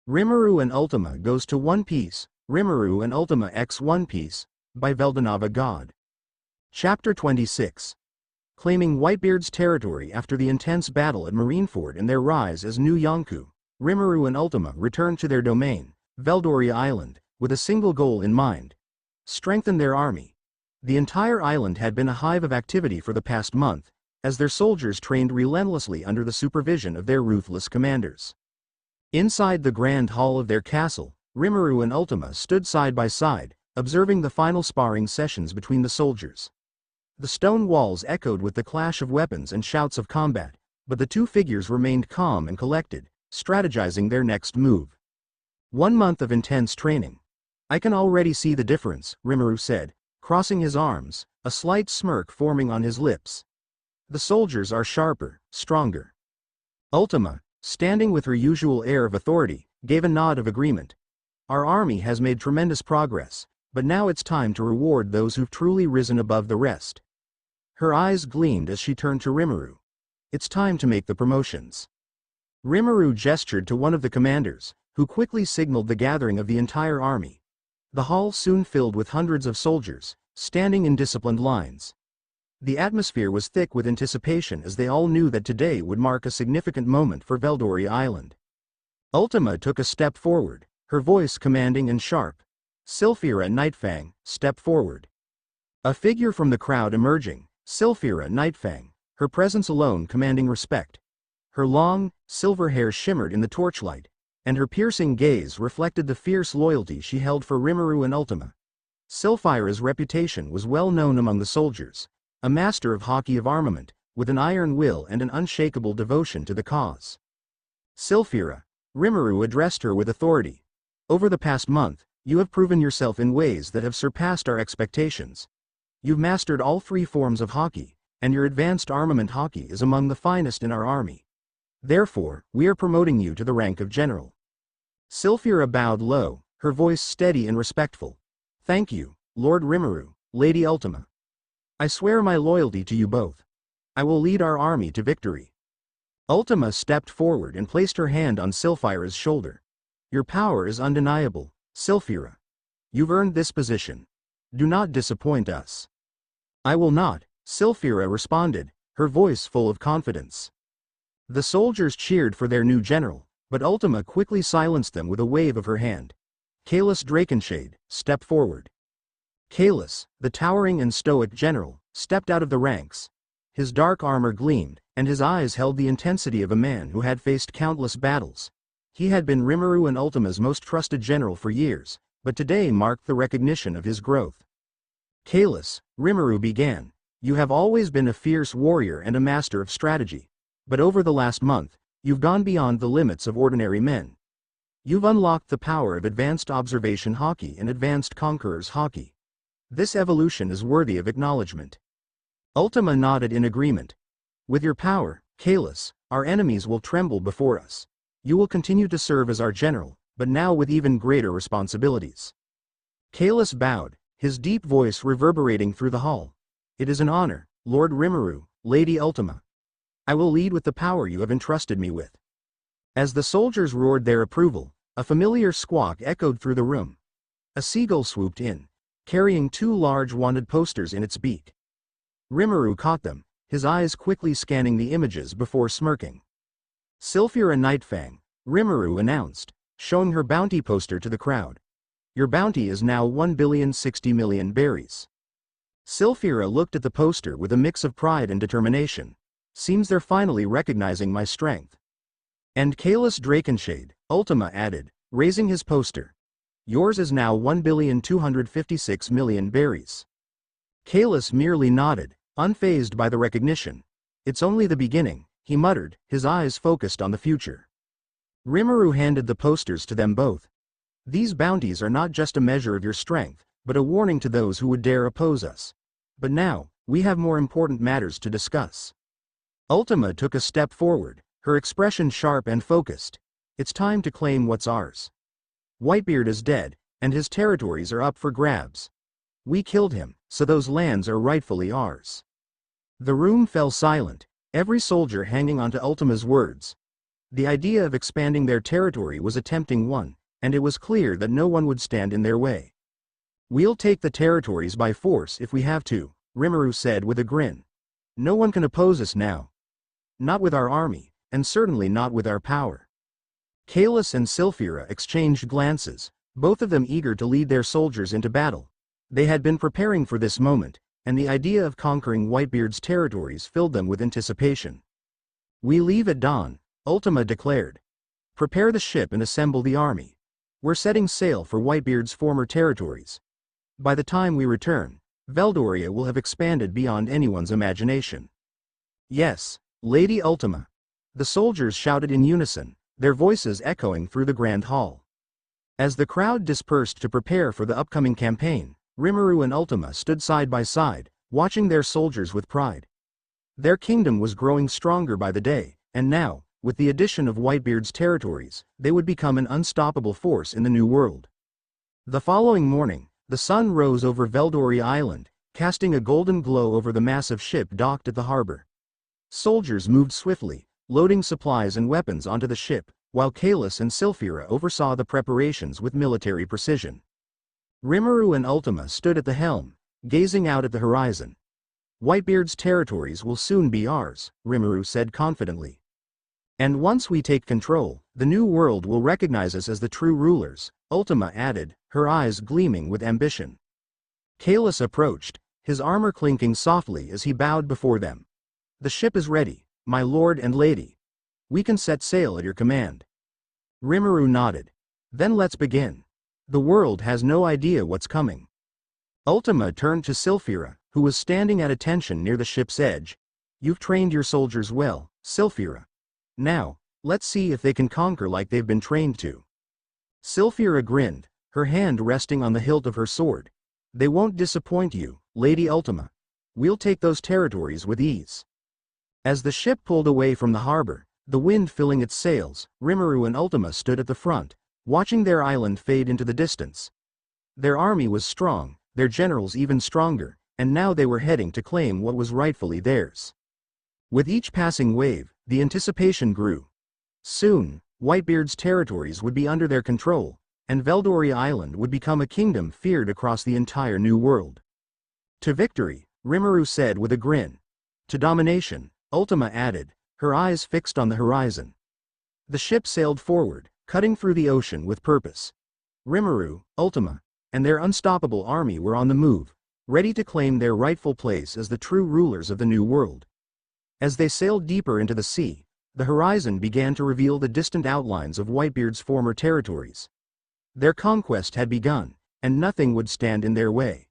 Rimuru and Ultima goes to One Piece, Rimuru and Ultima x One Piece, by Veldanava-God. Chapter 26. Claiming Whitebeard's territory after the intense battle at Marineford and their rise as new Yonkou, Rimuru and Ultima return to their domain, Veldoria Island, with a single goal in mind: strengthen their army. The entire island had been a hive of activity for the past month, as their soldiers trained relentlessly under the supervision of their ruthless commanders. Inside the grand hall of their castle, Rimuru and Ultima stood side by side, observing the final sparring sessions between the soldiers. The stone walls echoed with the clash of weapons and shouts of combat, but the two figures remained calm and collected, strategizing their next move. 1 month of intense training. I can already see the difference, Rimuru said, crossing his arms, a slight smirk forming on his lips. The soldiers are sharper, stronger. Ultima, standing with her usual air of authority, gave a nod of agreement. Our army has made tremendous progress, but now it's time to reward those who've truly risen above the rest. Her eyes gleamed as she turned to Rimuru. It's time to make the promotions. Rimuru gestured to one of the commanders, who quickly signaled the gathering of the entire army. The hall soon filled with hundreds of soldiers, standing in disciplined lines. The atmosphere was thick with anticipation as they all knew that today would mark a significant moment for Veldoria Island. Ultima took a step forward, her voice commanding and sharp. Sylphira Nightfang, step forward. A figure from the crowd emerging, Sylphira Nightfang, her presence alone commanding respect. Her long, silver hair shimmered in the torchlight, and her piercing gaze reflected the fierce loyalty she held for Rimuru and Ultima. Sylphira's reputation was well known among the soldiers, a master of hockey of armament, with an iron will and an unshakable devotion to the cause. Sylphira, Rimuru addressed her with authority. Over the past month, you have proven yourself in ways that have surpassed our expectations. You've mastered all 3 forms of hockey, and your advanced armament hockey is among the finest in our army. Therefore, we are promoting you to the rank of general. Sylphira bowed low, her voice steady and respectful. Thank you, Lord Rimuru, Lady Ultima. I swear my loyalty to you both. I will lead our army to victory. Ultima stepped forward and placed her hand on Sylphira's shoulder. Your power is undeniable, Sylphira. You've earned this position. Do not disappoint us. I will not, Sylphira responded, her voice full of confidence. The soldiers cheered for their new general, but Ultima quickly silenced them with a wave of her hand. Kalis Drakenshade, step forward. Kalis, the towering and stoic general, stepped out of the ranks. His dark armor gleamed, and his eyes held the intensity of a man who had faced countless battles. He had been Rimuru and Ultima's most trusted general for years, but today marked the recognition of his growth. Kalis, Rimuru began, you have always been a fierce warrior and a master of strategy, but over the last month, you've gone beyond the limits of ordinary men. You've unlocked the power of advanced observation hockey and advanced conqueror's hockey. This evolution is worthy of acknowledgement. Ultima nodded in agreement. With your power, Kalis, our enemies will tremble before us. You will continue to serve as our general, but now with even greater responsibilities. Kalis bowed, his deep voice reverberating through the hall. It is an honor, Lord Rimuru, Lady Ultima. I will lead with the power you have entrusted me with. As the soldiers roared their approval, a familiar squawk echoed through the room. A seagull swooped in, carrying 2 large wanted posters in its beak. Rimuru caught them, his eyes quickly scanning the images before smirking. Sylphira Nightfang, Rimuru announced, showing her bounty poster to the crowd. Your bounty is now 1,060,000,000 berries. Sylphira looked at the poster with a mix of pride and determination. Seems they're finally recognizing my strength. And Kalis Drakenshade, Ultima added, raising his poster. Yours is now 1,256,000,000 berries. Kalis merely nodded, unfazed by the recognition. It's only the beginning, he muttered, his eyes focused on the future. Rimuru handed the posters to them both. These bounties are not just a measure of your strength, but a warning to those who would dare oppose us. But now, we have more important matters to discuss. Ultima took a step forward, her expression sharp and focused. It's time to claim what's ours. Whitebeard is dead, and his territories are up for grabs. We killed him, so those lands are rightfully ours. The room fell silent, every soldier hanging onto Ultima's words. The idea of expanding their territory was a tempting one, and it was clear that no one would stand in their way. "We'll take the territories by force if we have to," Rimuru said with a grin. "No one can oppose us now. Not with our army, and certainly not with our power." Kalis and Sylphira exchanged glances, both of them eager to lead their soldiers into battle. They had been preparing for this moment, and the idea of conquering Whitebeard's territories filled them with anticipation. "We leave at dawn," Ultima declared. "Prepare the ship and assemble the army. We're setting sail for Whitebeard's former territories. By the time we return, Veldoria will have expanded beyond anyone's imagination." "Yes, Lady Ultima," the soldiers shouted in unison, their voices echoing through the grand hall. As the crowd dispersed to prepare for the upcoming campaign, Rimuru and Ultima stood side by side, watching their soldiers with pride. Their kingdom was growing stronger by the day, and now, with the addition of Whitebeard's territories, they would become an unstoppable force in the New World. The following morning, the sun rose over Veldoria Island, casting a golden glow over the massive ship docked at the harbor. Soldiers moved swiftly, loading supplies and weapons onto the ship, while Kalis and Sylphira oversaw the preparations with military precision. Rimuru and Ultima stood at the helm, gazing out at the horizon. "Whitebeard's territories will soon be ours," Rimuru said confidently. "And once we take control, the New World will recognize us as the true rulers," Ultima added, her eyes gleaming with ambition. Kalis approached, his armor clinking softly as he bowed before them. "The ship is ready, my lord and lady. We can set sail at your command." Rimuru nodded. "Then let's begin. The world has no idea what's coming." Ultima turned to Sylphira, who was standing at attention near the ship's edge. "You've trained your soldiers well, Sylphira. Now, let's see if they can conquer like they've been trained to." Sylphira grinned, her hand resting on the hilt of her sword. "They won't disappoint you, Lady Ultima. We'll take those territories with ease." As the ship pulled away from the harbor, the wind filling its sails, Rimuru and Ultima stood at the front, watching their island fade into the distance. Their army was strong, their generals even stronger, and now they were heading to claim what was rightfully theirs. With each passing wave, the anticipation grew. Soon, Whitebeard's territories would be under their control, and Veldoria Island would become a kingdom feared across the entire New World. "To victory," Rimuru said with a grin. "To domination," Ultima added, her eyes fixed on the horizon. The ship sailed forward, cutting through the ocean with purpose. Rimuru, Ultima, and their unstoppable army were on the move, ready to claim their rightful place as the true rulers of the New World. As they sailed deeper into the sea, the horizon began to reveal the distant outlines of Whitebeard's former territories. Their conquest had begun, and nothing would stand in their way.